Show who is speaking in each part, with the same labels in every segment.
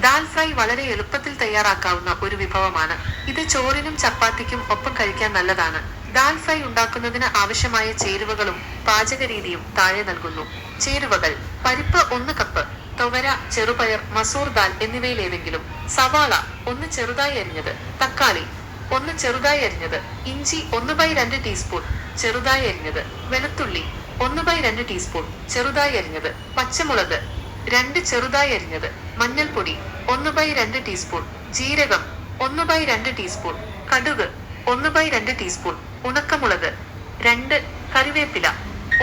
Speaker 1: Dal fry വളരെ എളുപ്പത്തിൽ തയ്യാറാക്കാവുന്ന ഒരു വിഭവമാണ്. ഇത് ചോറിനും ചപ്പാത്തിക്കും ഒപ്പം കഴിക്കാൻ നല്ലതാണ്. ദാൽ ഫ്രൈ ഉണ്ടാക്കുന്നതിന് ആവശ്യമായ ചേരുവകളും പാചകരീതിയും താഴെ നൽകുന്നു. ചേരുവകൾ: പരിപ്പ് 1 കപ്പ്, തുവര, ചെറുപയർ, മസൂർ ദാൽ എന്നിവയിലേതെങ്കിലും, സവാള 1 ചെറുതായി അരിഞ്ഞത്, തക്കാളി 1 ചെറുതായി അരിഞ്ഞത്, ഇഞ്ചി 1/2 ടീസ്പൂൺ ചെറുതായി അരിഞ്ഞത്, വെളുത്തുള്ളി 1/2 ടീസ്പൂൺ ചെറുതായി അരിഞ്ഞത്, പച്ചമുളക് 2 ചെറുതായി അരിഞ്ഞത്, മഞ്ഞൾപ്പൊടി 1/2 ടീസ്പൂൺ, ജീരകം 1/2 ടീസ്പൂൺ, കടുക് 1/2 ടീസ്പൂൺ, ഉണക്കമുളക് 2, കറിവേപ്പില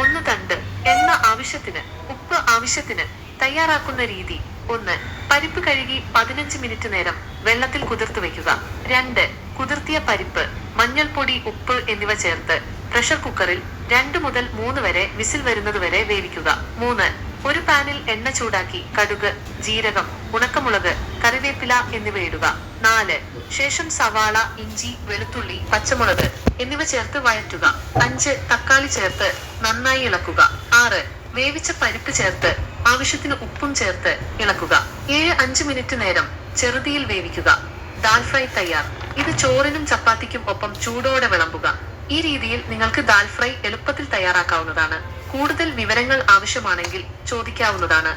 Speaker 1: 1 തണ്ട്, എണ്ണ ആവശ്യത്തിന്, ഉപ്പ് ആവശ്യത്തിന്. തയ്യാറാക്കുന്ന രീതി: 1. പരിപ്പ് കഴുകി 15 മിനിറ്റ് നേരം വെള്ളത്തിൽ കുതിർത്ത് വയ്ക്കുക. 2. കുതിർത്തിയ പരിപ്പ്, മഞ്ഞൾപ്പൊടി, ഉപ്പ് എന്നിവ ചേർത്ത് പ്രഷർ കുക്കറിൽ 2 മുതൽ 3 വരെ വിസിൽ വരുന്നതുവരെ വേവിക്കുക. 3. ഒരു പാനിൽ എണ്ണ ചൂടാക്കി കടുക്, ജീരകം, ഉണക്കമുളക്, കറിവേപ്പില എന്നിവ ഇടുക. 4. ശേഷം സവാള, ഇഞ്ചി, വെളുത്തുള്ളി, പച്ചമുളക് എന്നിവ ചേർത്ത് വഴറ്റുക. 5. തക്കാളി ചേർത്ത് നന്നായി ഇളക്കുക. 6. വേവിച്ച പരിപ്പ് ചേർത്ത് ആവശ്യത്തിന് ഉപ്പും ചേർത്ത് ഇളക്കുക. 7. 5 മിനിറ്റ് നേരം ചെറുതീയിൽ വേവിക്കുക. ദാൽ ഫ്രൈ തയ്യാർ. ഇത് ചോറിനും ചപ്പാത്തിക്കും ഒപ്പം ചൂടോടെ വിളമ്പുക. ഈ രീതിയിൽ നിങ്ങൾക്ക് ദാൽ ഫ്രൈ എളുപ്പത്തിൽ തയ്യാറാക്കാവുന്നതാണ്. കൂടുതൽ വിവരങ്ങൾ ആവശ്യമാണെങ്കിൽ ചോദിക്കാവുന്നതാണ്.